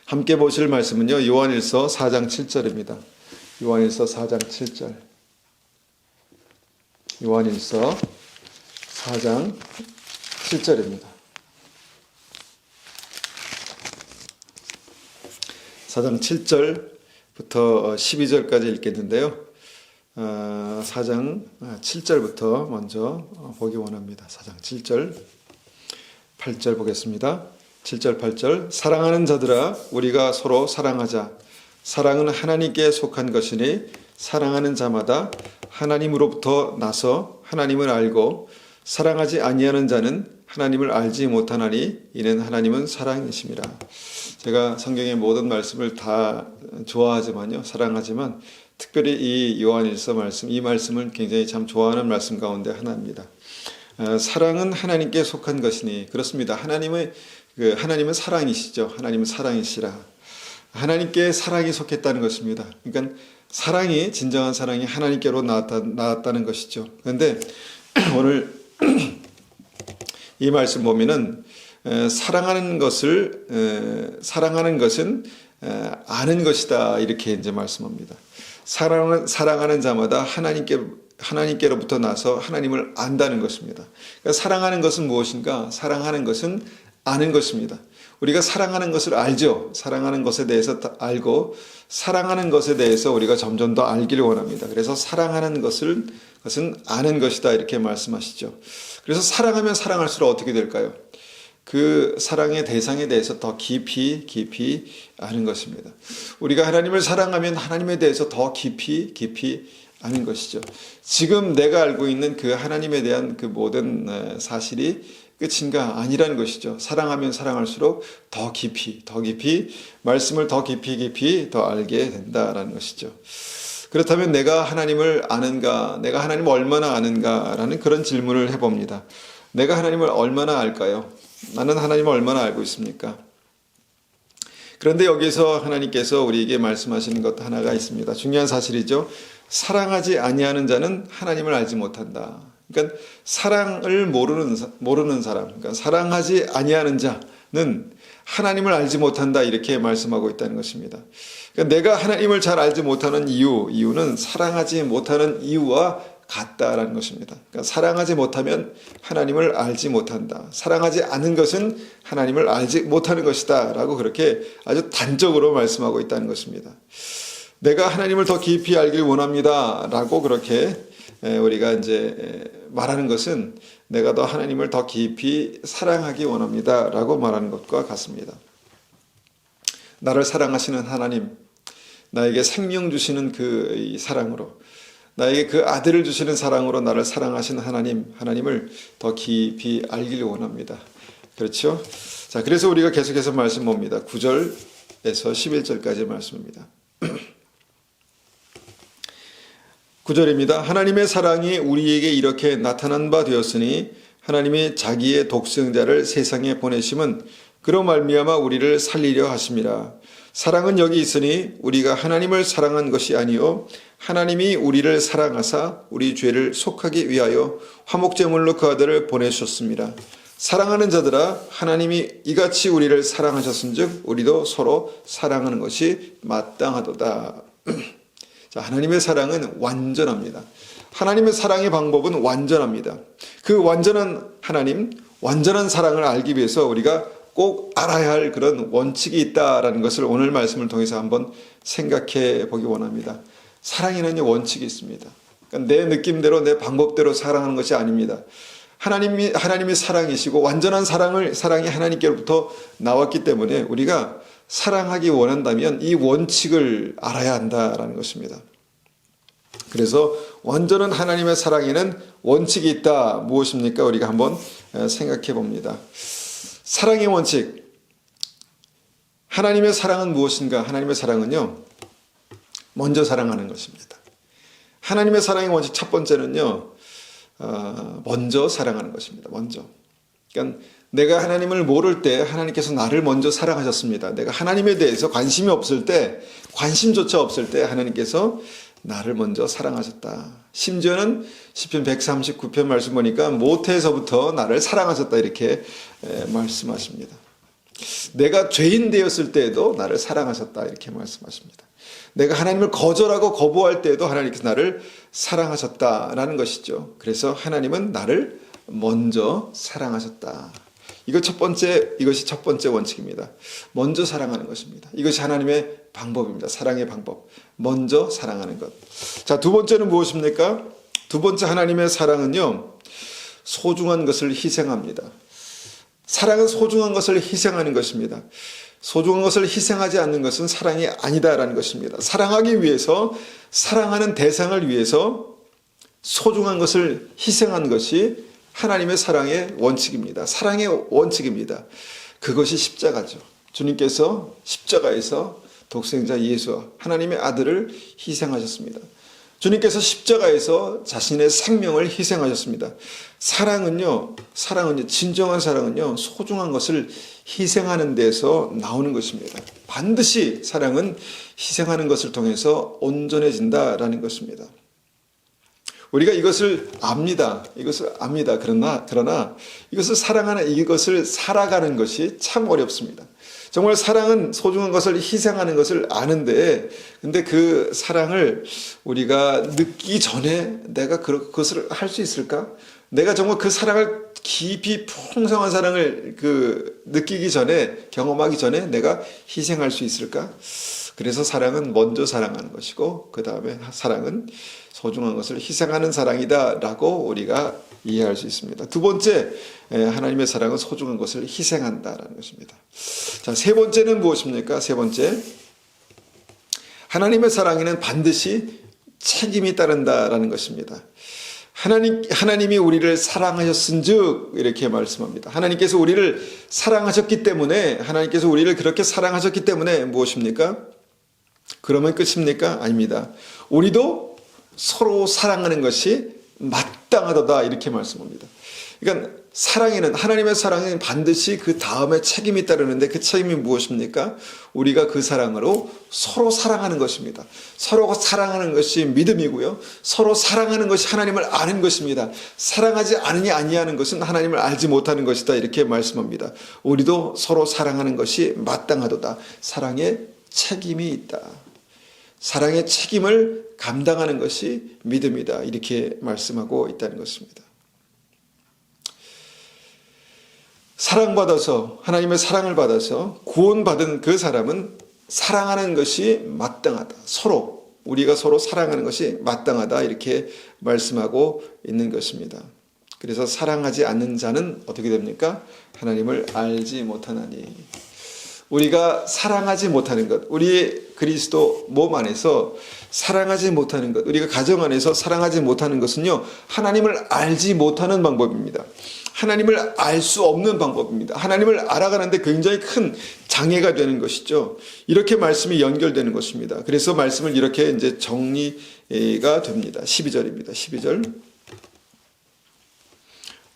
함께 보실 말씀은요, 요한일서 4장 7절입니다. 요한일서 4장 7절. 요한일서 4장 7절입니다. 4장 7절부터 12절까지 읽겠는데요. 4장 7절부터 먼저 보기 원합니다. 4장 7절, 8절 보겠습니다. 7절, 8절. 사랑하는 자들아, 우리가 서로 사랑하자. 사랑은 하나님께 속한 것이니 사랑하는 자마다 하나님으로부터 나서 하나님을 알고 사랑하지 아니하는 자는 하나님을 알지 못하나니 이는 하나님은 사랑이심이라. 제가 성경의 모든 말씀을 다 좋아하지만요, 사랑하지만 특별히 이 요한일서 말씀, 이 말씀을 굉장히 참 좋아하는 말씀 가운데 하나입니다. 사랑은 하나님께 속한 것이니, 그렇습니다. 하나님은 사랑이시죠. 하나님은 사랑이시라. 하나님께 사랑이 속했다는 것입니다. 그러니까 사랑이, 진정한 사랑이 하나님께로 나왔다는 것이죠. 그런데 오늘 이 말씀 보면은 사랑하는 것은 아는 것이다, 이렇게 이제 말씀합니다. 사랑하는 자마다 하나님께로부터 나서 하나님을 안다는 것입니다. 그러니까 사랑하는 것은 무엇인가? 사랑하는 것은 아는 것입니다. 우리가 사랑하는 것을 알죠. 사랑하는 것에 대해서 알고 사랑하는 것에 대해서 우리가 점점 더 알기를 원합니다. 그래서 사랑하는 것은 아는 것이다, 이렇게 말씀하시죠. 그래서 사랑하면 사랑할수록 어떻게 될까요? 그 사랑의 대상에 대해서 더 깊이 아는 것입니다. 우리가 하나님을 사랑하면 하나님에 대해서 더 깊이 아는 것이죠. 지금 내가 알고 있는 그 하나님에 대한 그 모든 사실이 끝인가? 아니라는 것이죠. 사랑하면 사랑할수록 더 깊이 말씀을 더 깊이 더 알게 된다라는 것이죠. 그렇다면 내가 하나님을 아는가? 내가 하나님을 얼마나 아는가라는 그런 질문을 해봅니다. 내가 하나님을 얼마나 알까요? 나는 하나님을 얼마나 알고 있습니까? 그런데 여기서 하나님께서 우리에게 말씀하시는 것 하나가 있습니다. 중요한 사실이죠. 사랑하지 아니하는 자는 하나님을 알지 못한다. 그러니까 사랑을 모르는 사람, 그러니까 사랑하지 아니하는 자는 하나님을 알지 못한다, 이렇게 말씀하고 있다는 것입니다. 그러니까 내가 하나님을 잘 알지 못하는 이유는 사랑하지 못하는 이유와 같다라는 것입니다. 그러니까 사랑하지 못하면 하나님을 알지 못한다. 사랑하지 않은 것은 하나님을 알지 못하는 것이다, 라고 그렇게 아주 단적으로 말씀하고 있다는 것입니다. 내가 하나님을 더 깊이 알길 원합니다, 라고 그렇게 우리가 이제 말하는 것은 내가 더 하나님을 더 깊이 사랑하기 원합니다, 라고 말하는 것과 같습니다. 나를 사랑하시는 하나님, 나에게 생명 주시는 그 사랑으로, 나에게 그 아들을 주시는 사랑으로 나를 사랑하시는 하나님을 더 깊이 알기를 원합니다. 그렇죠? 자, 그래서 우리가 계속해서 말씀 봅니다. 9절에서 11절까지 말씀입니다. 9절입니다. 하나님의 사랑이 우리에게 이렇게 나타난 바 되었으니 하나님이 자기의 독생자를 세상에 보내심은 그로 말미암아 우리를 살리려 하심이라. 사랑은 여기 있으니 우리가 하나님을 사랑한 것이 아니요 하나님이 우리를 사랑하사 우리 죄를 속하기 위하여 화목제물로 그 아들을 보내주셨습니다. 사랑하는 자들아, 하나님이 이같이 우리를 사랑하셨은즉 우리도 서로 사랑하는 것이 마땅하도다. 자, 하나님의 사랑은 완전합니다. 하나님의 사랑의 방법은 완전합니다. 그 완전한 하나님, 완전한 사랑을 알기 위해서 우리가 꼭 알아야 할 그런 원칙이 있다라는 것을 오늘 말씀을 통해서 한번 생각해 보기 원합니다. 사랑에는 원칙이 있습니다. 그러니까 내 느낌대로, 내 방법대로 사랑하는 것이 아닙니다. 하나님이 사랑이시고 완전한 사랑이 하나님께로부터 나왔기 때문에 우리가 사랑하기 원한다면 이 원칙을 알아야 한다라는 것입니다. 그래서 완전한 하나님의 사랑에는 원칙이 있다. 무엇입니까? 우리가 한번 생각해 봅니다. 사랑의 원칙. 하나님의 사랑은 무엇인가? 하나님의 사랑은요, 먼저 사랑하는 것입니다. 하나님의 사랑의 원칙 첫 번째는요, 먼저 사랑하는 것입니다. 먼저. 그러니까 내가 하나님을 모를 때 하나님께서 나를 먼저 사랑하셨습니다. 내가 하나님에 대해서 관심조차 없을 때 하나님께서 나를 먼저 사랑하셨다. 심지어는 시편 139편 말씀 보니까 모태에서부터 나를 사랑하셨다, 이렇게 말씀하십니다. 내가 죄인 되었을 때에도 나를 사랑하셨다 이렇게 말씀하십니다. 내가 하나님을 거절하고 거부할 때에도 하나님께서 나를 사랑하셨다라는 것이죠. 그래서 하나님은 나를 먼저 사랑하셨다. 이것이 첫 번째 원칙입니다. 먼저 사랑하는 것입니다. 이것이 하나님의 방법입니다. 사랑의 방법. 먼저 사랑하는 것. 자, 두 번째는 무엇입니까? 두 번째 하나님의 사랑은요, 소중한 것을 희생합니다. 사랑은 소중한 것을 희생하는 것입니다. 소중한 것을 희생하지 않는 것은 사랑이 아니다라는 것입니다. 사랑하기 위해서, 사랑하는 대상을 위해서 소중한 것을 희생한 것이 하나님의 사랑의 원칙입니다. 사랑의 원칙입니다. 그것이 십자가죠. 주님께서 십자가에서 독생자 예수, 하나님의 아들을 희생하셨습니다. 주님께서 십자가에서 자신의 생명을 희생하셨습니다. 사랑은요, 진정한 사랑은요, 소중한 것을 희생하는 데서 나오는 것입니다. 반드시 사랑은 희생하는 것을 통해서 온전해진다라는 것입니다. 우리가 이것을 압니다. 그러나 이것을 이것을 살아가는 것이 참 어렵습니다. 정말 사랑은 소중한 것을 희생하는 것을 아는데, 근데 그 사랑을 우리가 느끼기 전에 내가 그것을 할 수 있을까? 내가 정말 그 사랑을 깊이 풍성한 사랑을 느끼기 전에, 경험하기 전에 내가 희생할 수 있을까? 그래서 사랑은 먼저 사랑하는 것이고, 그 다음에 사랑은 소중한 것을 희생하는 사랑이다라고 우리가 이해할 수 있습니다. 두 번째, 하나님의 사랑은 소중한 것을 희생한다라는 것입니다. 자, 세 번째는 무엇입니까? 세 번째, 하나님의 사랑에는 반드시 책임이 따른다라는 것입니다. 하나님이 우리를 사랑하셨은즉 이렇게 말씀합니다. 하나님께서 우리를 사랑하셨기 때문에, 하나님께서 우리를 그렇게 사랑하셨기 때문에 무엇입니까? 그러면 끝입니까? 아닙니다. 우리도 서로 사랑하는 것이 마땅하다 이렇게 말씀합니다. 그러니까 하나님의 사랑에는 반드시 그 다음에 책임이 따르는데, 그 책임이 무엇입니까? 우리가 그 사랑으로 서로 사랑하는 것입니다. 서로 사랑하는 것이 믿음이고요. 서로 사랑하는 것이 하나님을 아는 것입니다. 사랑하지 않으니 아니하는 것은 하나님을 알지 못하는 것이다 이렇게 말씀합니다. 우리도 서로 사랑하는 것이 마땅하도다. 사랑에 책임이 있다. 사랑의 책임을 감당하는 것이 믿음이다. 이렇게 말씀하고 있다는 것입니다. 사랑받아서, 하나님의 사랑을 받아서 구원받은 그 사람은 사랑하는 것이 마땅하다. 우리가 서로 사랑하는 것이 마땅하다. 이렇게 말씀하고 있는 것입니다. 그래서 사랑하지 않는 자는 어떻게 됩니까? 하나님을 알지 못하나니. 우리가 사랑하지 못하는 것, 우리 그리스도 몸 안에서 사랑하지 못하는 것, 우리가 가정 안에서 사랑하지 못하는 것은요, 하나님을 알지 못하는 방법입니다. 하나님을 알 수 없는 방법입니다. 하나님을 알아가는데 굉장히 큰 장애가 되는 것이죠. 이렇게 말씀이 연결되는 것입니다. 그래서 말씀을 이렇게 이제 정리가 됩니다. 12절입니다. 12절.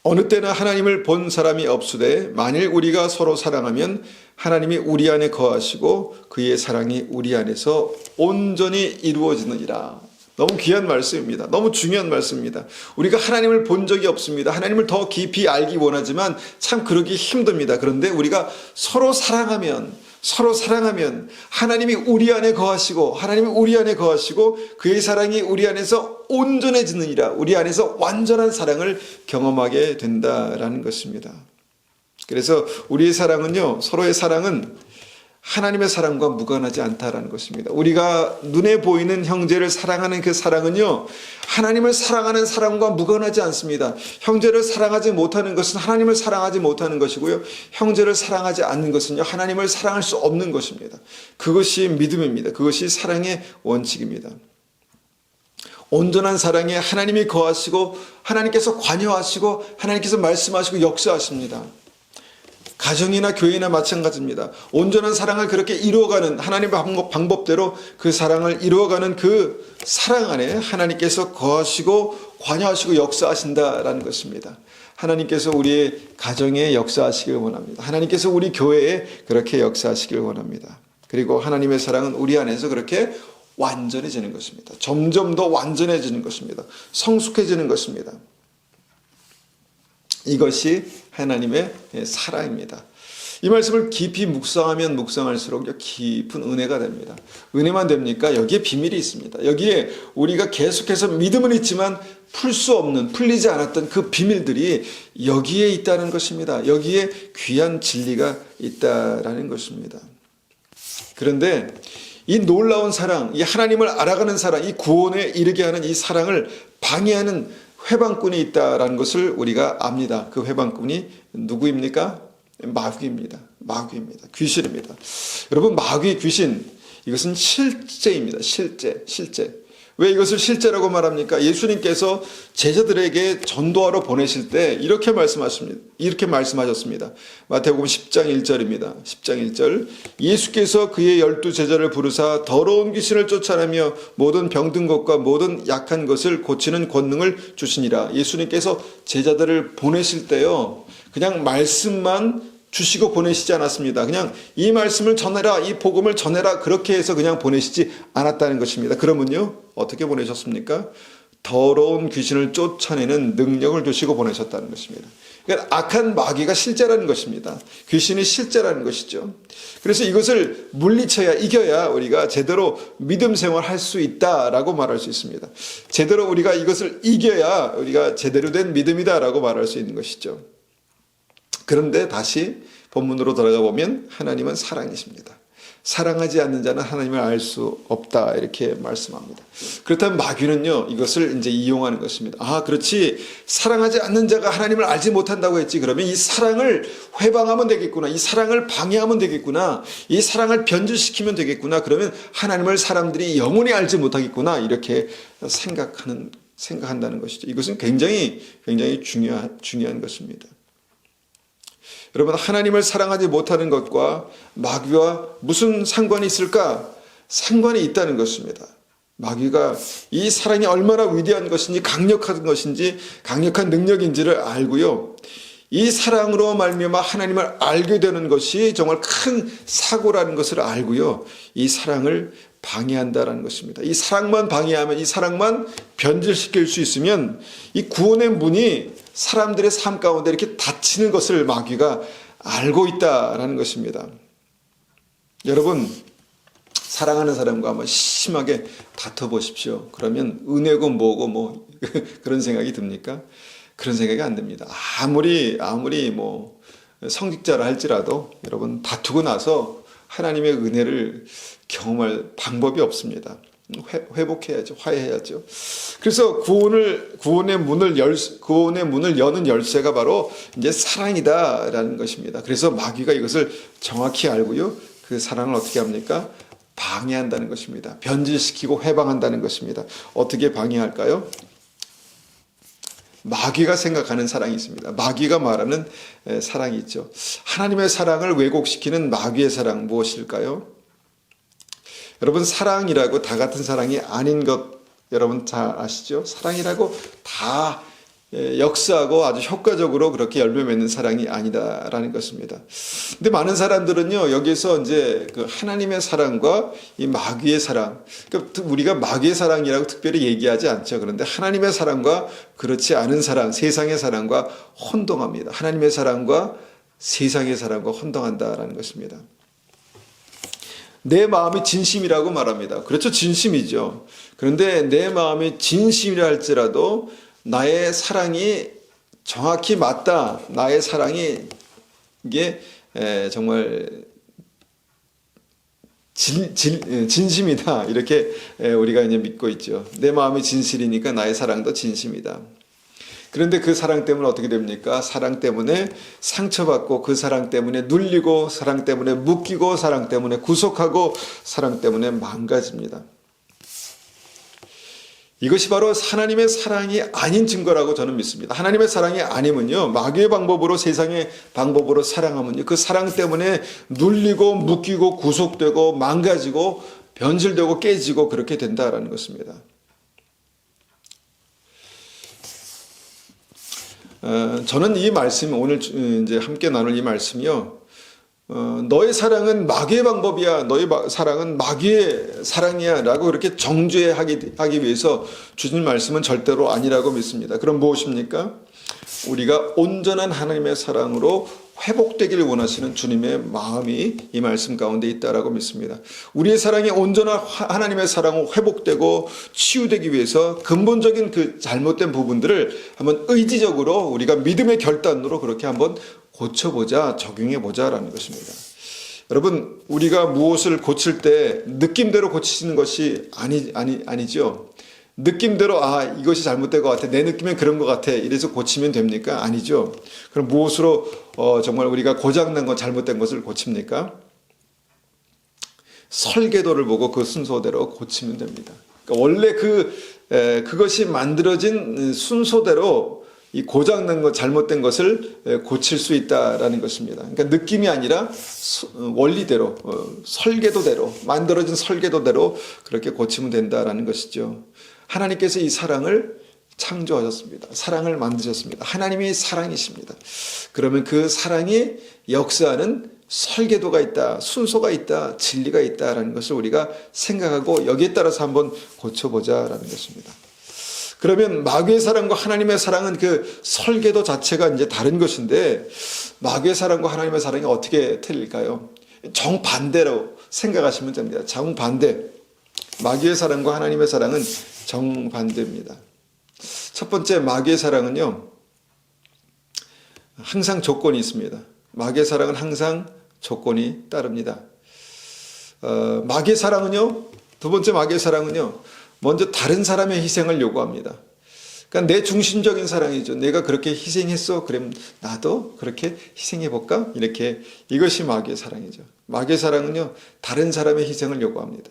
어느 때나 하나님을 본 사람이 없으되 만일 우리가 서로 사랑하면 하나님이 우리 안에 거하시고 그의 사랑이 우리 안에서 온전히 이루어지느니라. 너무 귀한 말씀입니다. 너무 중요한 말씀입니다. 우리가 하나님을 본 적이 없습니다. 하나님을 더 깊이 알기 원하지만 참 그러기 힘듭니다. 그런데 우리가 서로 사랑하면 하나님이 우리 안에 거하시고 그의 사랑이 우리 안에서 온전해지느니라. 우리 안에서 완전한 사랑을 경험하게 된다라는 것입니다. 그래서 우리의 사랑은요, 서로의 사랑은 하나님의 사랑과 무관하지 않다라는 것입니다. 우리가 눈에 보이는 형제를 사랑하는 그 사랑은요, 하나님을 사랑하는 사랑과 무관하지 않습니다. 형제를 사랑하지 못하는 것은 하나님을 사랑하지 못하는 것이고요, 형제를 사랑하지 않는 것은요, 하나님을 사랑할 수 없는 것입니다. 그것이 믿음입니다. 그것이 사랑의 원칙입니다. 온전한 사랑에 하나님이 거하시고 하나님께서 관여하시고 하나님께서 말씀하시고 역사하십니다. 가정이나 교회나 마찬가지입니다. 온전한 사랑을 그렇게 이루어가는 하나님의 방법대로 그 사랑을 이루어가는 그 사랑 안에 하나님께서 거하시고 관여하시고 역사하신다라는 것입니다. 하나님께서 우리의 가정에 역사하시길 원합니다. 하나님께서 우리 교회에 그렇게 역사하시길 원합니다. 그리고 하나님의 사랑은 우리 안에서 그렇게 완전해지는 것입니다. 점점 더 완전해지는 것입니다. 성숙해지는 것입니다. 이것이 하나님의 사랑입니다. 이 말씀을 깊이 묵상하면 묵상할수록 깊은 은혜가 됩니다. 은혜만 됩니까? 여기에 비밀이 있습니다. 여기에 우리가 계속해서 믿음은 있지만 풀리지 않았던 그 비밀들이 여기에 있다는 것입니다. 여기에 귀한 진리가 있다라는 것입니다. 그런데 이 놀라운 사랑, 이 하나님을 알아가는 사랑, 이 구원에 이르게 하는 이 사랑을 방해하는 회방꾼이 있다라는 것을 우리가 압니다. 그 회방꾼이 누구입니까? 마귀입니다. 마귀입니다. 귀신입니다. 여러분, 마귀, 귀신, 이것은 실제입니다. 실제. 왜 이것을 실제라고 말합니까? 예수님께서 제자들에게 전도하러 보내실 때 이렇게 말씀하셨습니다. 마태복음 10장 1절입니다. 10장 1절. 예수께서 그의 12제자를 부르사 더러운 귀신을 쫓아내며 모든 병든 것과 모든 약한 것을 고치는 권능을 주시니라. 예수님께서 제자들을 보내실 때요, 그냥 말씀만 주시고 보내시지 않았습니다. 그냥 이 말씀을 전해라, 이 복음을 전해라, 그렇게 해서 그냥 보내시지 않았다는 것입니다. 그러면요, 어떻게 보내셨습니까? 더러운 귀신을 쫓아내는 능력을 주시고 보내셨다는 것입니다. 그러니까 악한 마귀가 실제라는 것입니다. 귀신이 실제라는 것이죠. 그래서 이것을 물리쳐야, 이겨야 우리가 제대로 믿음 생활할 수 있다라고 말할 수 있습니다. 제대로 우리가 이것을 이겨야 우리가 제대로 된 믿음이다라고 말할 수 있는 것이죠. 그런데 다시 본문으로 돌아가 보면 하나님은 사랑이십니다. 사랑하지 않는 자는 하나님을 알 수 없다, 이렇게 말씀합니다. 그렇다면 마귀는요, 이것을 이제 이용하는 것입니다. 아, 그렇지. 사랑하지 않는 자가 하나님을 알지 못한다고 했지. 그러면 이 사랑을 회방하면 되겠구나. 이 사랑을 방해하면 되겠구나. 이 사랑을 변질시키면 되겠구나. 그러면 하나님을 사람들이 영원히 알지 못하겠구나. 이렇게 생각한다는 것이죠. 이것은 굉장히 중요한 것입니다. 여러분, 하나님을 사랑하지 못하는 것과 마귀와 무슨 상관이 있을까? 상관이 있다는 것입니다. 마귀가 이 사랑이 얼마나 위대한 것인지, 강력한 것인지, 강력한 능력인지를 알고요, 이 사랑으로 말미암아 하나님을 알게 되는 것이 정말 큰 사고라는 것을 알고요, 이 사랑을 방해한다라는 것입니다. 이 사랑만 방해하면, 이 사랑만 변질시킬 수 있으면 이 구원의 문이 사람들의 삶 가운데 이렇게 닫히는 것을 마귀가 알고 있다라는 것입니다. 여러분, 사랑하는 사람과 한번 심하게 다퉈 보십시오. 그러면 은혜고 뭐고 뭐 그런 생각이 듭니까? 그런 생각이 안 듭니다. 아무리 뭐 성직자라 할지라도 여러분, 다투고 나서 하나님의 은혜를 경험할 방법이 없습니다. 회복해야죠. 화해해야죠. 그래서 구원의 문을 여는 열쇠가 바로 이제 사랑이다라는 것입니다. 그래서 마귀가 이것을 정확히 알고요, 그 사랑을 어떻게 합니까? 방해한다는 것입니다. 변질시키고 해방한다는 것입니다. 어떻게 방해할까요? 마귀가 생각하는 사랑이 있습니다. 마귀가 말하는 사랑이 있죠. 하나님의 사랑을 왜곡시키는 마귀의 사랑, 무엇일까요? 여러분, 사랑이라고 다 같은 사랑이 아닌 것 여러분 잘 아시죠? 사랑이라고 다 역사하고 아주 효과적으로 그렇게 열매 맺는 사랑이 아니다라는 것입니다. 근데 많은 사람들은요, 여기서 이제 그 하나님의 사랑과 이 마귀의 사랑, 그러니까 우리가 마귀의 사랑이라고 특별히 얘기하지 않죠. 그런데 하나님의 사랑과 그렇지 않은 사랑, 세상의 사랑과 혼동합니다. 하나님의 사랑과 세상의 사랑과 혼동한다라는 것입니다. 내 마음이 진심이라고 말합니다. 그렇죠. 진심이죠. 그런데 내 마음이 진심이라 할지라도 나의 사랑이 정확히 맞다. 나의 사랑이 이게 정말 진심이다. 이렇게 우리가 이제 믿고 있죠. 내 마음이 진실이니까 나의 사랑도 진심이다. 그런데 그 사랑 때문에 어떻게 됩니까? 사랑 때문에 상처받고, 그 사랑 때문에 눌리고, 사랑 때문에 묶이고, 사랑 때문에 구속하고, 사랑 때문에 망가집니다. 이것이 바로 하나님의 사랑이 아닌 증거라고 저는 믿습니다. 하나님의 사랑이 아니면요, 마귀의 방법으로, 세상의 방법으로 사랑하면요, 그 사랑 때문에 눌리고, 묶이고, 구속되고, 망가지고, 변질되고, 깨지고, 그렇게 된다라는 것입니다. 저는 이 말씀, 오늘 이제 함께 나눌 이 말씀이요, 너의 사랑은 마귀의 방법이야, 너의 사랑은 마귀의 사랑이야 라고 그렇게 정죄하기 위해서 주신 말씀은 절대로 아니라고 믿습니다. 그럼 무엇입니까? 우리가 온전한 하나님의 사랑으로 회복되기를 원하시는 주님의 마음이 이 말씀 가운데 있다라고 믿습니다. 우리의 사랑이 온전한 하나님의 사랑으로 회복되고 치유되기 위해서 근본적인 그 잘못된 부분들을 한번 의지적으로 우리가 믿음의 결단으로 그렇게 한번 고쳐보자, 적용해보자라는 것입니다. 여러분, 우리가 무엇을 고칠 때 느낌대로 고치시는 것이 아니죠. 느낌대로 이것이 잘못된 것 같아, 내 느낌엔 그런 것 같아, 이래서 고치면 됩니까? 아니죠. 그럼 무엇으로 정말 우리가 고장난 것, 잘못된 것을 고칩니까? 설계도를 보고 그 순서대로 고치면 됩니다. 그러니까 원래 그것이 만들어진 순서대로 이 고장난 것, 잘못된 것을 고칠 수 있다라는 것입니다. 그러니까 느낌이 아니라 원리대로, 설계도대로, 만들어진 설계도대로 그렇게 고치면 된다라는 것이죠. 하나님께서 이 사랑을 창조하셨습니다. 사랑을 만드셨습니다. 하나님이 사랑이십니다. 그러면 그 사랑이 역사하는 설계도가 있다, 순서가 있다, 진리가 있다라는 것을 우리가 생각하고 여기에 따라서 한번 고쳐보자라는 것입니다. 그러면 마귀의 사랑과 하나님의 사랑은 그 설계도 자체가 이제 다른 것인데, 마귀의 사랑과 하나님의 사랑이 어떻게 틀릴까요? 정반대로 생각하시면 됩니다. 정반대. 마귀의 사랑과 하나님의 사랑은 정반대입니다. 첫 번째, 마귀의 사랑은요, 항상 조건이 있습니다. 마귀의 사랑은 항상 조건이 따릅니다. 마귀의 사랑은요, 두 번째 마귀의 사랑은요, 먼저 다른 사람의 희생을 요구합니다. 그러니까 내 중심적인 사랑이죠. 내가 그렇게 희생했어, 그럼 나도 그렇게 희생해볼까? 이렇게, 이것이 마귀의 사랑이죠. 마귀의 사랑은요, 다른 사람의 희생을 요구합니다.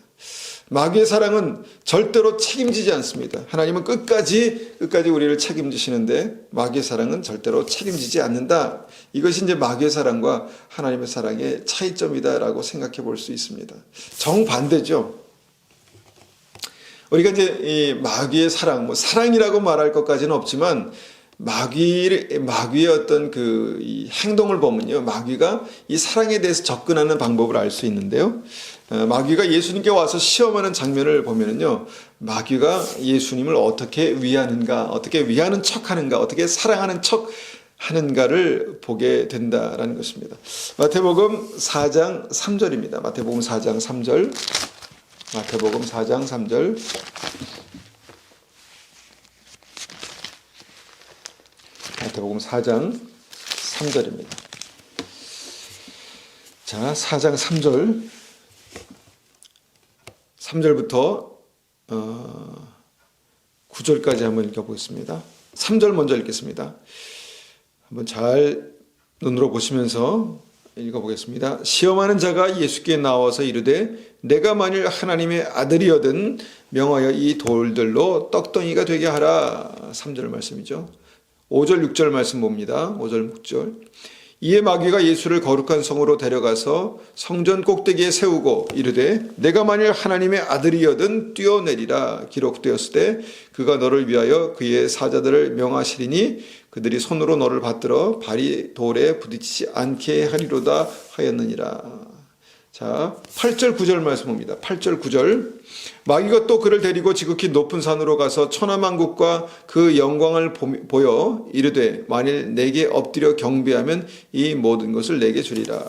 마귀의 사랑은 절대로 책임지지 않습니다. 하나님은 끝까지 우리를 책임지시는데, 마귀의 사랑은 절대로 책임지지 않는다. 이것이 이제 마귀의 사랑과 하나님의 사랑의 차이점이다라고 생각해 볼 수 있습니다. 정반대죠. 우리가 이제 이 마귀의 사랑, 사랑이라고 말할 것까지는 없지만, 마귀의 어떤 이 행동을 보면요, 마귀가 이 사랑에 대해서 접근하는 방법을 알 수 있는데요. 마귀가 예수님께 와서 시험하는 장면을 보면은요, 마귀가 예수님을 어떻게 위하는가, 어떻게 위하는 척 하는가, 어떻게 사랑하는 척 하는가를 보게 된다라는 것입니다. 마태복음 4장 3절입니다. 마태복음 4장 3절. 마태복음 4장 3절. 마태복음 4장 3절입니다. 자, 4장 3절. 3절부터 9절까지 한번 읽어보겠습니다. 3절 먼저 읽겠습니다. 한번 잘 눈으로 보시면서 읽어보겠습니다. 시험하는 자가 예수께 나와서 이르되 내가 만일 하나님의 아들이거든 명하여 이 돌들로 떡덩이가 되게 하라. 3절 말씀이죠. 5절 6절 말씀 봅니다. 5절 6절. 이에 마귀가 예수를 거룩한 성으로 데려가서 성전 꼭대기에 세우고 이르되 내가 만일 하나님의 아들이거든 뛰어내리라. 기록되었을 때 그가 너를 위하여 그의 사자들을 명하시리니 그들이 손으로 너를 받들어 발이 돌에 부딪히지 않게 하리로다 하였느니라. 자, 8절 9절 말씀 봅니다. 8절 9절. 마귀가 또 그를 데리고 지극히 높은 산으로 가서 천하만국과 그 영광을 보여 이르되 만일 내게 엎드려 경배하면 이 모든 것을 내게 주리라.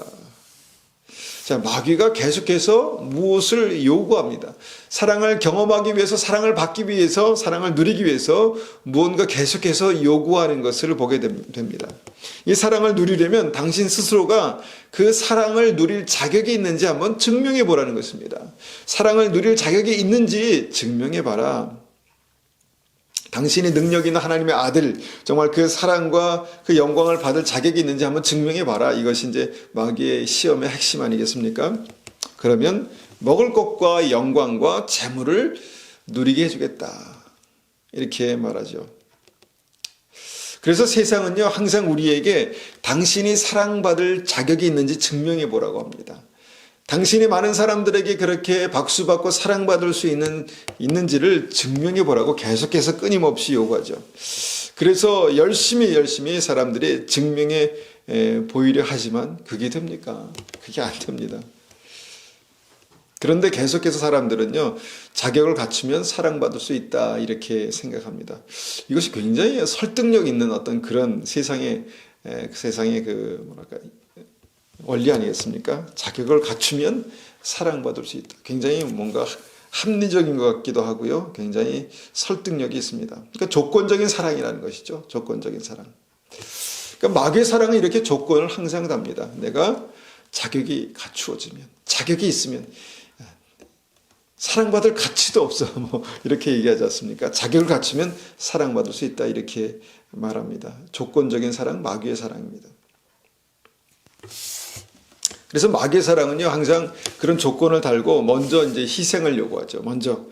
자, 마귀가 계속해서 무엇을 요구합니다. 사랑을 경험하기 위해서, 사랑을 받기 위해서, 사랑을 누리기 위해서 무언가 계속해서 요구하는 것을 보게 됩니다. 이 사랑을 누리려면 당신 스스로가 그 사랑을 누릴 자격이 있는지 한번 증명해 보라는 것입니다. 사랑을 누릴 자격이 있는지 증명해 봐라. 당신이 능력 있는 하나님의 아들, 정말 그 사랑과 그 영광을 받을 자격이 있는지 한번 증명해 봐라. 이것이 이제 마귀의 시험의 핵심 아니겠습니까? 그러면 먹을 것과 영광과 재물을 누리게 해주겠다. 이렇게 말하죠. 그래서 세상은요, 항상 우리에게 당신이 사랑받을 자격이 있는지 증명해 보라고 합니다. 당신이 많은 사람들에게 그렇게 박수받고 사랑받을 수 있는지를 증명해 보라고 계속해서 끊임없이 요구하죠. 그래서 열심히 사람들이 증명해 보이려 하지만 그게 됩니까? 그게 안 됩니다. 그런데 계속해서 사람들은요, 자격을 갖추면 사랑받을 수 있다 이렇게 생각합니다. 이것이 굉장히 설득력 있는 어떤 그런 세상의 그 세상의 그 뭐랄까 원리 아니겠습니까? 자격을 갖추면 사랑받을 수 있다. 굉장히 뭔가 합리적인 것 같기도 하고요. 굉장히 설득력이 있습니다. 그러니까 조건적인 사랑이라는 것이죠. 조건적인 사랑. 그러니까 마귀의 사랑은 이렇게 조건을 항상 답니다. 내가 자격이 갖추어지면, 자격이 있으면, 사랑받을 가치도 없어. 뭐 이렇게 얘기하지 않습니까? 자격을 갖추면 사랑받을 수 있다. 이렇게 말합니다. 조건적인 사랑, 마귀의 사랑입니다. 그래서 마귀의 사랑은요, 항상 그런 조건을 달고 먼저 이제 희생을 요구하죠. 먼저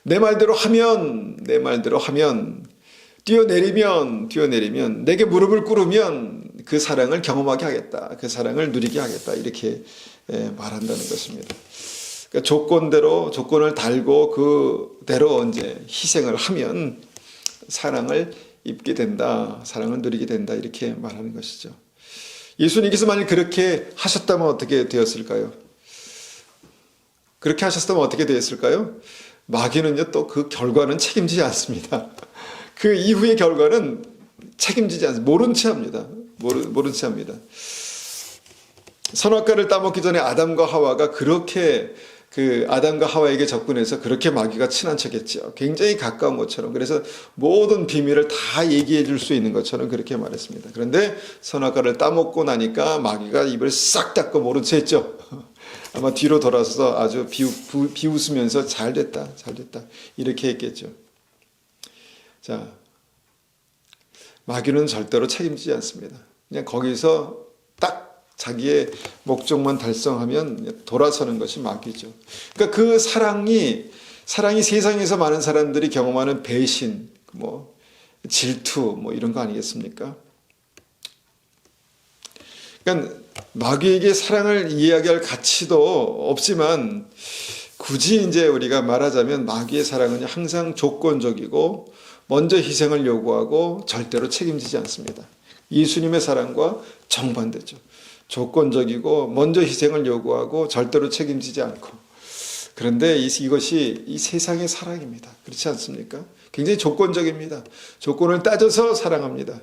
내 말대로 하면, 뛰어내리면, 내게 무릎을 꿇으면 그 사랑을 경험하게 하겠다. 그 사랑을 누리게 하겠다. 이렇게 말한다는 것입니다. 그러니까 조건을 달고 그대로 이제 희생을 하면 사랑을 입게 된다. 사랑을 누리게 된다. 이렇게 말하는 것이죠. 예수님께서 만약 그렇게 하셨다면 어떻게 되었을까요? 그렇게 하셨다면 어떻게 되었을까요? 마귀는요, 또 그 결과는 책임지지 않습니다. 그 이후의 결과는 책임지지 않습니다. 모른 채 합니다. 모른 채 합니다. 선악과를 따먹기 전에 아담과 하와가 그렇게 아담과 하와에게 접근해서 그렇게 마귀가 친한 척했죠. 굉장히 가까운 것처럼. 그래서 모든 비밀을 다 얘기해 줄 수 있는 것처럼 그렇게 말했습니다. 그런데 선악과를 따먹고 나니까 마귀가 입을 싹 닫고 모른 채 했죠. 아마 뒤로 돌아서서 아주 비웃으면서 잘 됐다. 이렇게 했겠죠. 자, 마귀는 절대로 책임지지 않습니다. 그냥 거기서 딱 자기의 목적만 달성하면 돌아서는 것이 마귀죠. 그러니까 그 사랑이 세상에서 많은 사람들이 경험하는 배신, 질투, 이런 거 아니겠습니까? 그러니까 마귀에게 사랑을 이야기할 가치도 없지만 굳이 이제 우리가 말하자면 마귀의 사랑은 항상 조건적이고 먼저 희생을 요구하고 절대로 책임지지 않습니다. 예수님의 사랑과 정반대죠. 조건적이고 먼저 희생을 요구하고 절대로 책임지지 않고. 그런데 이것이 이 세상의 사랑입니다. 그렇지 않습니까? 굉장히 조건적입니다. 조건을 따져서 사랑합니다.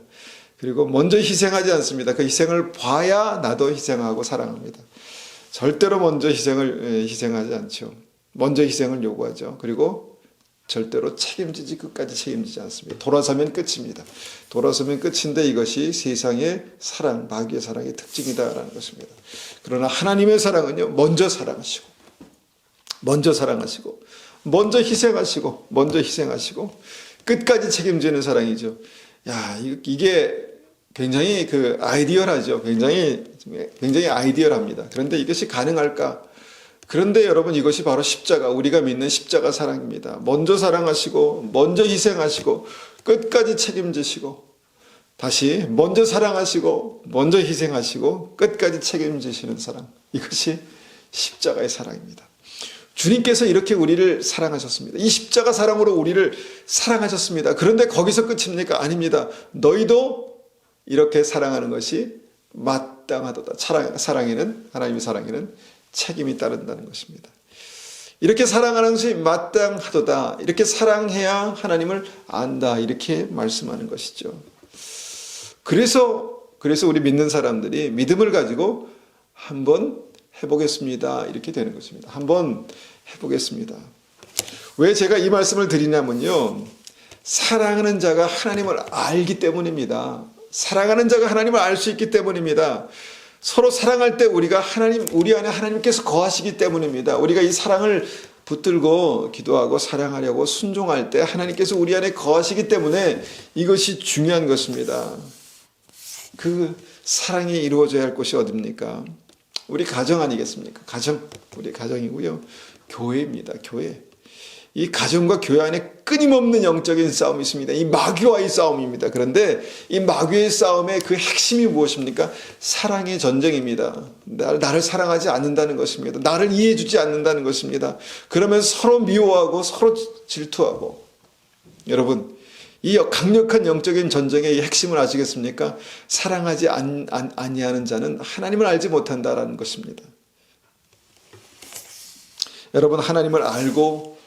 그리고 먼저 희생하지 않습니다. 그 희생을 봐야 나도 희생하고 사랑합니다. 절대로 먼저 희생하지 않죠. 먼저 희생을 요구하죠. 그리고 절대로 끝까지 책임지지 않습니다. 돌아서면 끝입니다. 돌아서면 끝인데 이것이 세상의 사랑, 마귀의 사랑의 특징이다라는 것입니다. 그러나 하나님의 사랑은요, 먼저 사랑하시고, 먼저 희생하시고, 끝까지 책임지는 사랑이죠. 야, 이게 굉장히 아이디얼하죠. 굉장히 아이디얼합니다. 그런데 이것이 가능할까? 그런데 여러분, 이것이 바로 십자가, 우리가 믿는 십자가 사랑입니다. 먼저 사랑하시고, 먼저 희생하시고, 끝까지 책임지시고, 다시 먼저 사랑하시고, 먼저 희생하시고, 끝까지 책임지시는 사랑. 이것이 십자가의 사랑입니다. 주님께서 이렇게 우리를 사랑하셨습니다. 이 십자가 사랑으로 우리를 사랑하셨습니다. 그런데 거기서 끝입니까? 아닙니다. 너희도 이렇게 사랑하는 것이 마땅하도다. 하나님의 사랑에는 책임이 따른다는 것입니다. 이렇게 사랑하는 것이 마땅하도다. 이렇게 사랑해야 하나님을 안다. 이렇게 말씀하는 것이죠. 그래서 우리 믿는 사람들이 믿음을 가지고 한번 해보겠습니다. 이렇게 되는 것입니다. 한번 해보겠습니다. 왜 제가 이 말씀을 드리냐면요, 사랑하는 자가 하나님을 알기 때문입니다. 사랑하는 자가 하나님을 알 수 있기 때문입니다. 서로 사랑할 때 우리 안에 하나님께서 거하시기 때문입니다. 우리가 이 사랑을 붙들고 기도하고 사랑하려고 순종할 때 하나님께서 우리 안에 거하시기 때문에 이것이 중요한 것입니다. 그 사랑이 이루어져야 할 곳이 어디입니까? 우리 가정 아니겠습니까? 우리 가정이고요. 교회입니다. 교회. 이 가정과 교회 안에 끊임없는 영적인 싸움이 있습니다. 이 마귀와의 싸움입니다. 그런데 이 마귀의 싸움의 그 핵심이 무엇입니까? 사랑의 전쟁입니다. 나를 사랑하지 않는다는 것입니다. 나를 이해해주지 않는다는 것입니다. 그러면서 서로 미워하고 서로 질투하고. 여러분, 이 강력한 영적인 전쟁의 핵심을 아시겠습니까? 사랑하지 아니하는 자는 하나님을 알지 못한다라는 것입니다. 여러분, 하나님을 알고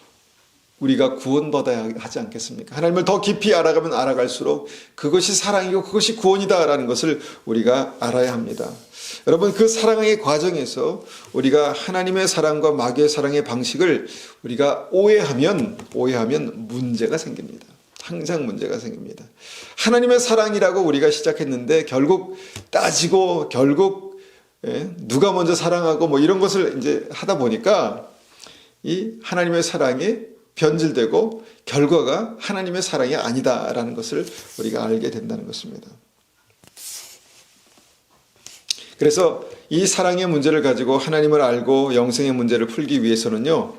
우리가 구원받아야 하지 않겠습니까? 하나님을 더 깊이 알아가면 알아갈수록 그것이 사랑이고 그것이 구원이다라는 것을 우리가 알아야 합니다. 여러분, 그 사랑의 과정에서 우리가 하나님의 사랑과 마귀의 사랑의 방식을 우리가 오해하면 문제가 생깁니다. 항상 문제가 생깁니다. 하나님의 사랑이라고 우리가 시작했는데 결국 따지고 누가 먼저 사랑하고 뭐 이런 것을 이제 하다 보니까 이 하나님의 사랑이 변질되고 결과가 하나님의 사랑이 아니다라는 것을 우리가 알게 된다는 것입니다. 그래서 이 사랑의 문제를 가지고 하나님을 알고 영생의 문제를 풀기 위해서는요,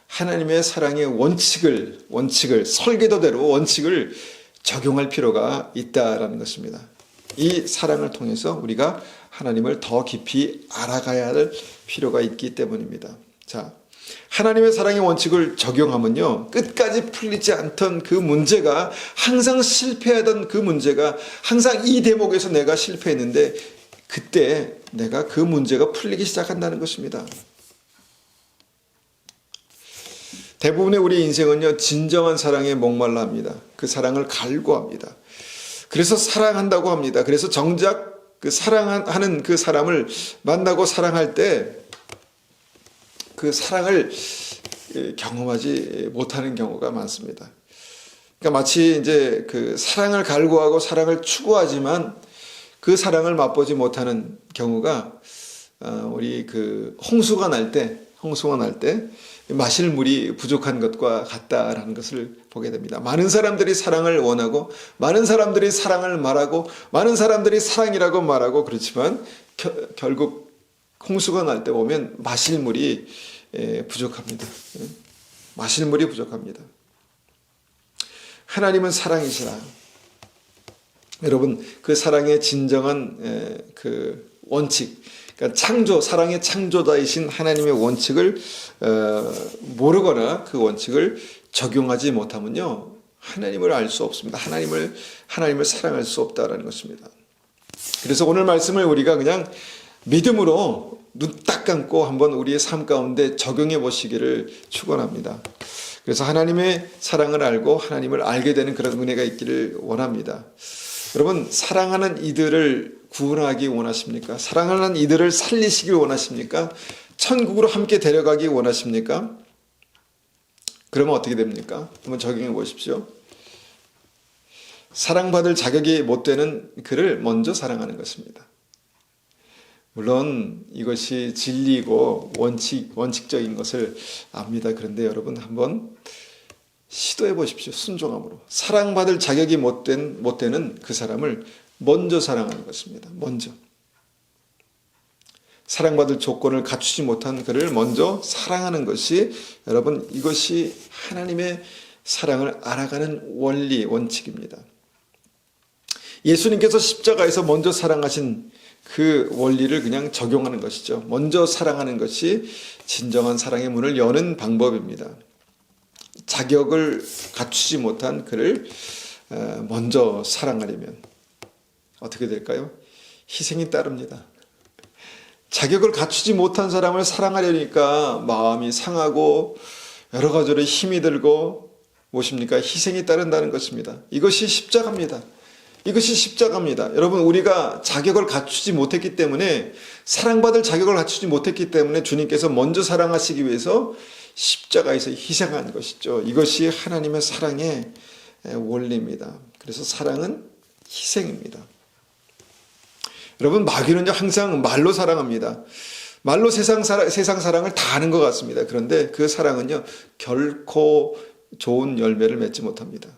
하나님의 사랑의 원칙을 설계도대로 원칙을 적용할 필요가 있다라는 것입니다. 이 사랑을 통해서 우리가 하나님을 더 깊이 알아가야 할 필요가 있기 때문입니다. 자, 하나님의 사랑의 원칙을 적용하면요, 끝까지 풀리지 않던 그 문제가, 항상 실패하던 그 문제가, 항상 이 대목에서 내가 실패했는데 그때 내가 그 문제가 풀리기 시작한다는 것입니다. 대부분의 우리 인생은요, 진정한 사랑에 목말라 합니다. 그 사랑을 갈구합니다. 그래서 사랑한다고 합니다. 그래서 정작 그 사랑하는 그 사람을 만나고 사랑할 때 그 사랑을 경험하지 못하는 경우가 많습니다. 그러니까 마치 이제 그 사랑을 갈구하고 사랑을 추구하지만 그 사랑을 맛보지 못하는 경우가 우리 그 홍수가 날 때 마실 물이 부족한 것과 같다라는 것을 보게 됩니다. 많은 사람들이 사랑을 원하고 많은 사람들이 사랑을 말하고 많은 사람들이 사랑이라고 말하고 그렇지만 결국 홍수가 날 때 보면 마실 물이 부족합니다. 마실 물이 부족합니다. 하나님은 사랑이시라. 여러분, 그 사랑의 진정한 그 원칙, 그러니까 사랑의 창조자이신 하나님의 원칙을 모르거나 그 원칙을 적용하지 못하면요, 하나님을 알 수 없습니다. 하나님을 사랑할 수 없다라는 것입니다. 그래서 오늘 말씀을 우리가 그냥 믿음으로 눈 딱 감고 한번 우리의 삶 가운데 적용해 보시기를 축원합니다. 그래서 하나님의 사랑을 알고 하나님을 알게 되는 그런 은혜가 있기를 원합니다. 여러분, 사랑하는 이들을 구원하기 원하십니까? 사랑하는 이들을 살리시길 원하십니까? 천국으로 함께 데려가기 원하십니까? 그러면 어떻게 됩니까? 한번 적용해 보십시오. 사랑받을 자격이 못 되는 그를 먼저 사랑하는 것입니다. 물론 이것이 진리이고 원칙적인 것을 압니다. 그런데 여러분, 한번 시도해 보십시오. 순종함으로. 사랑받을 자격이 못 되는 그 사람을 먼저 사랑하는 것입니다. 먼저. 사랑받을 조건을 갖추지 못한 그를 먼저 사랑하는 것이, 여러분, 이것이 하나님의 사랑을 알아가는 원리, 원칙입니다. 예수님께서 십자가에서 먼저 사랑하신 그 원리를 그냥 적용하는 것이죠. 먼저 사랑하는 것이 진정한 사랑의 문을 여는 방법입니다. 자격을 갖추지 못한 그를 먼저 사랑하려면 어떻게 될까요? 희생이 따릅니다. 자격을 갖추지 못한 사람을 사랑하려니까 마음이 상하고 여러 가지로 힘이 들고 무엇입니까? 희생이 따른다는 것입니다. 이것이 십자가입니다. 이것이 십자가입니다. 여러분, 우리가 자격을 갖추지 못했기 때문에, 사랑받을 자격을 갖추지 못했기 때문에 주님께서 먼저 사랑하시기 위해서 십자가에서 희생한 것이죠. 이것이 하나님의 사랑의 원리입니다. 그래서 사랑은 희생입니다. 여러분, 마귀는요, 항상 말로 사랑합니다. 말로 세상 사랑을 다 아는 것 같습니다. 그런데 그 사랑은요, 결코 좋은 열매를 맺지 못합니다.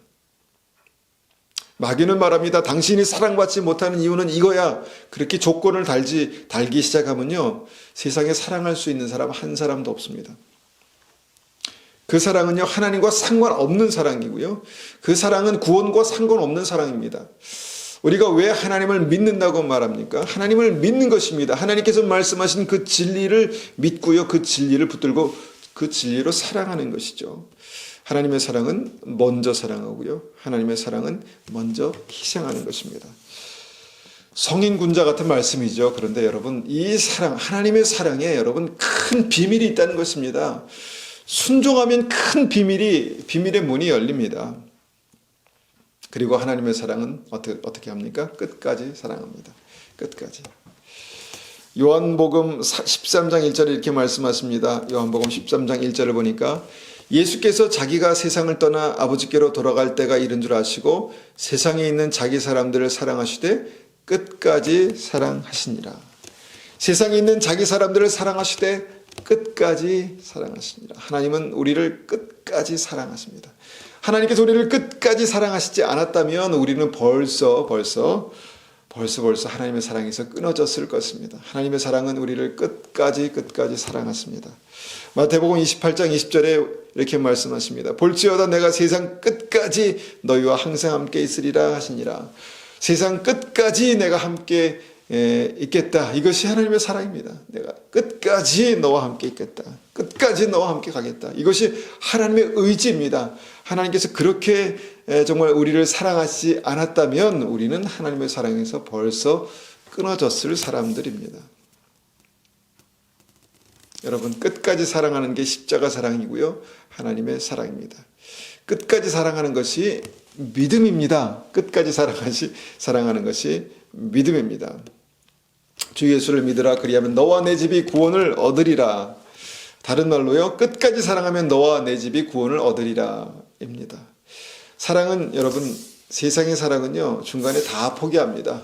마귀는 말합니다. 당신이 사랑받지 못하는 이유는 이거야. 그렇게 조건을 달기 시작하면요, 세상에 사랑할 수 있는 사람 한 사람도 없습니다. 그 사랑은요, 하나님과 상관없는 사랑이고요, 그 사랑은 구원과 상관없는 사랑입니다. 우리가 왜 하나님을 믿는다고 말합니까? 하나님을 믿는 것입니다. 하나님께서 말씀하신 그 진리를 믿고요, 그 진리를 붙들고 그 진리로 사랑하는 것이죠. 하나님의 사랑은 먼저 사랑하고요, 하나님의 사랑은 먼저 희생하는 것입니다. 성인군자 같은 말씀이죠. 그런데 여러분, 이 사랑, 하나님의 사랑에 여러분 큰 비밀이 있다는 것입니다. 순종하면 큰 비밀의 문이 열립니다. 그리고 하나님의 사랑은 어떻게 합니까? 끝까지 사랑합니다. 끝까지. 요한복음 13장 1절에 이렇게 말씀하십니다. 요한복음 13장 1절을 보니까 예수께서 자기가 세상을 떠나 아버지께로 돌아갈 때가 이른 줄 아시고 세상에 있는 자기 사람들을 사랑하시되 끝까지 사랑하시니라. 세상에 있는 자기 사람들을 사랑하시되 끝까지 사랑하시니라. 하나님은 우리를 끝까지 사랑하십니다. 하나님께서 우리를 끝까지 사랑하시지 않았다면 우리는 벌써 하나님의 사랑에서 끊어졌을 것입니다. 하나님의 사랑은 우리를 끝까지 사랑하십니다. 마태복음 28장 20절에 이렇게 말씀하십니다. 볼지어다 내가 세상 끝까지 너희와 항상 함께 있으리라 하시니라. 세상 끝까지 내가 함께 있겠다. 이것이 하나님의 사랑입니다. 내가 끝까지 너와 함께 있겠다. 끝까지 너와 함께 가겠다. 이것이 하나님의 의지입니다. 하나님께서 그렇게 정말 우리를 사랑하시지 않았다면 우리는 하나님의 사랑에서 벌써 끊어졌을 사람들입니다. 여러분, 끝까지 사랑하는 게 십자가 사랑이고요. 하나님의 사랑입니다. 끝까지 사랑하는 것이 믿음입니다. 끝까지 사랑하는 것이 믿음입니다. 주 예수를 믿으라. 그리하면 너와 내 집이 구원을 얻으리라. 다른 말로요, 끝까지 사랑하면 너와 내 집이 구원을 얻으리라 입니다. 사랑은, 여러분, 세상의 사랑은요 중간에 다 포기합니다.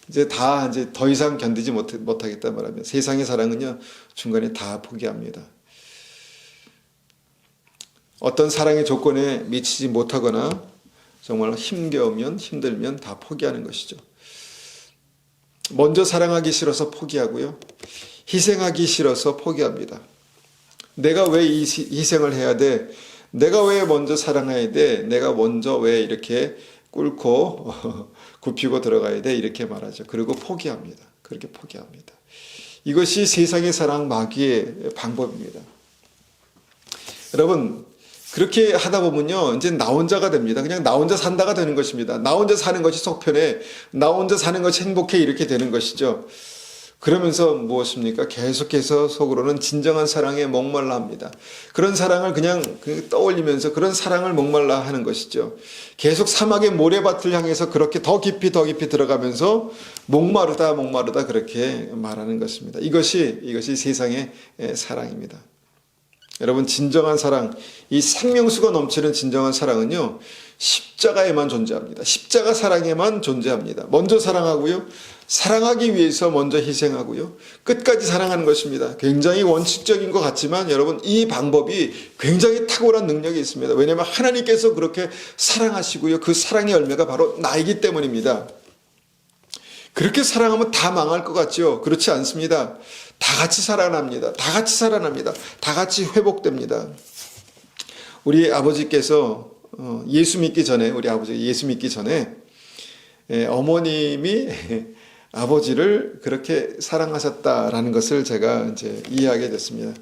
이제 더 이상 견디지 못하겠다 말하면 세상의 사랑은요 중간에 다 포기합니다. 어떤 사랑의 조건에 미치지 못하거나 정말 힘들면 다 포기하는 것이죠. 먼저 사랑하기 싫어서 포기하고요, 희생하기 싫어서 포기합니다. 내가 왜 이 희생을 해야 돼? 내가 왜 먼저 사랑해야 돼? 내가 먼저 왜 이렇게 꿇고 굽히고 들어가야 돼? 이렇게 말하죠. 그리고 포기합니다. 그렇게 포기합니다. 이것이 세상의 사랑 마귀의 방법입니다. 여러분, 그렇게 하다 보면요 이제 나 혼자가 됩니다. 그냥 나 혼자 산다가 되는 것입니다. 나 혼자 사는 것이 속 편해, 나 혼자 사는 것이 행복해, 이렇게 되는 것이죠. 그러면서 무엇입니까? 계속해서 속으로는 진정한 사랑에 목말라 합니다. 그런 사랑을 그냥 떠올리면서 그런 사랑을 목말라 하는 것이죠. 계속 사막의 모래밭을 향해서 그렇게 더 깊이 들어가면서 목마르다 그렇게 말하는 것입니다. 이것이 세상의 사랑입니다. 여러분, 진정한 사랑, 이 생명수가 넘치는 진정한 사랑은요 십자가에만 존재합니다. 십자가 사랑에만 존재합니다. 먼저 사랑하고요, 사랑하기 위해서 먼저 희생하고요, 끝까지 사랑하는 것입니다. 굉장히 원칙적인 것 같지만 여러분, 이 방법이 굉장히 탁월한 능력이 있습니다. 왜냐하면 하나님께서 그렇게 사랑하시고요, 그 사랑의 열매가 바로 나이기 때문입니다. 그렇게 사랑하면 다 망할 것 같죠? 그렇지 않습니다. 다 같이 살아납니다. 다 같이 살아납니다. 다 같이 회복됩니다. 우리 아버지께서 예수 믿기 전에, 어머님이 아버지를 그렇게 사랑하셨다라는 것을 제가 이제 이해하게 됐습니다.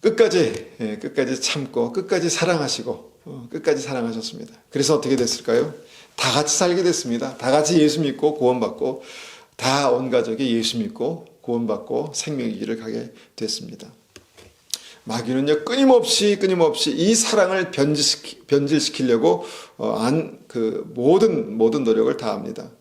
끝까지 참고 끝까지 사랑하시고 끝까지 사랑하셨습니다. 그래서 어떻게 됐을까요? 다 같이 살게 됐습니다. 다 같이 예수 믿고 구원받고, 다 온 가족이 예수 믿고 구원받고 생명의 길을 가게 됐습니다. 마귀는요 끊임없이 이 사랑을 변질시키려고 모든 노력을 다합니다.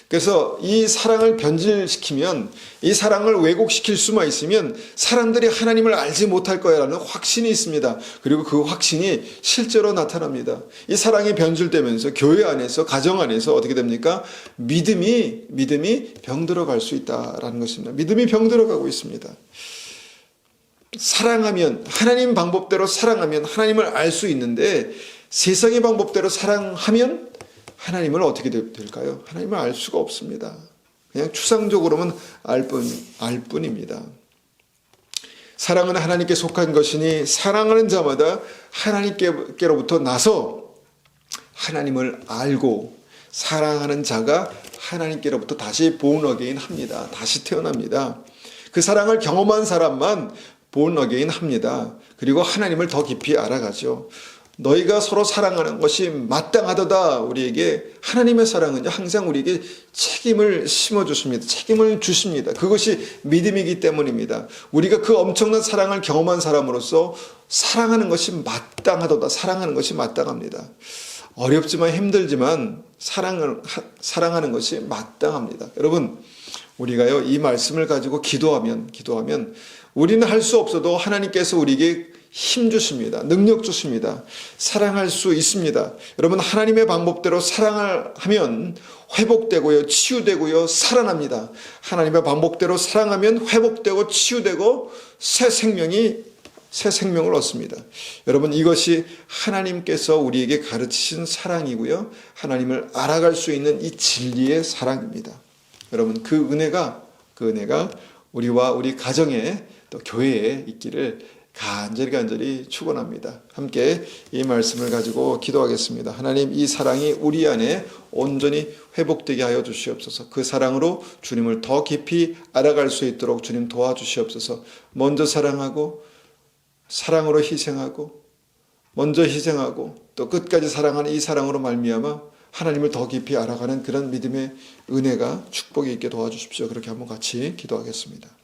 그래서 이 사랑을 변질시키면, 이 사랑을 왜곡시킬 수만 있으면 사람들이 하나님을 알지 못할 거야라는 확신이 있습니다. 그리고 그 확신이 실제로 나타납니다. 이 사랑이 변질되면서 교회 안에서, 가정 안에서 어떻게 됩니까? 믿음이 병들어갈 수 있다라는 것입니다. 믿음이 병들어가고 있습니다. 사랑하면, 하나님 방법대로 사랑하면 하나님을 알 수 있는데, 세상의 방법대로 사랑하면 하나님을 어떻게 될까요? 하나님을 알 수가 없습니다. 그냥 추상적으로만 알 뿐입니다. 사랑은 하나님께 속한 것이니 사랑하는 자마다 하나님께로부터 나서 하나님을 알고, 사랑하는 자가 하나님께로부터 다시 born again 합니다. 다시 태어납니다. 그 사랑을 경험한 사람만 born again 합니다. 그리고 하나님을 더 깊이 알아가죠. 너희가 서로 사랑하는 것이 마땅하도다. 우리에게 하나님의 사랑은 항상 우리에게 책임을 심어주십니다. 책임을 주십니다. 그것이 믿음이기 때문입니다. 우리가 그 엄청난 사랑을 경험한 사람으로서 사랑하는 것이 마땅하도다. 사랑하는 것이 마땅합니다. 어렵지만 힘들지만 사랑하는 것이 마땅합니다. 여러분, 우리가요 이 말씀을 가지고 기도하면 우리는 할 수 없어도 하나님께서 우리에게 힘 주십니다. 능력 주십니다. 사랑할 수 있습니다. 여러분, 하나님의 방법대로 사랑을 하면 회복되고요, 치유되고요, 살아납니다. 하나님의 방법대로 사랑하면 회복되고 치유되고 새 생명을 얻습니다. 여러분, 이것이 하나님께서 우리에게 가르치신 사랑이고요, 하나님을 알아갈 수 있는 이 진리의 사랑입니다. 여러분, 그 은혜가 우리와 우리 가정에 또 교회에 있기를 간절히 축원합니다. 함께 이 말씀을 가지고 기도하겠습니다. 하나님, 이 사랑이 우리 안에 온전히 회복되게 하여 주시옵소서. 그 사랑으로 주님을 더 깊이 알아갈 수 있도록 주님 도와주시옵소서. 먼저 사랑하고 사랑으로 희생하고 먼저 희생하고 또 끝까지 사랑하는 이 사랑으로 말미암아 하나님을 더 깊이 알아가는 그런 믿음의 은혜가 축복이 있게 도와주십시오. 그렇게 한번 같이 기도하겠습니다.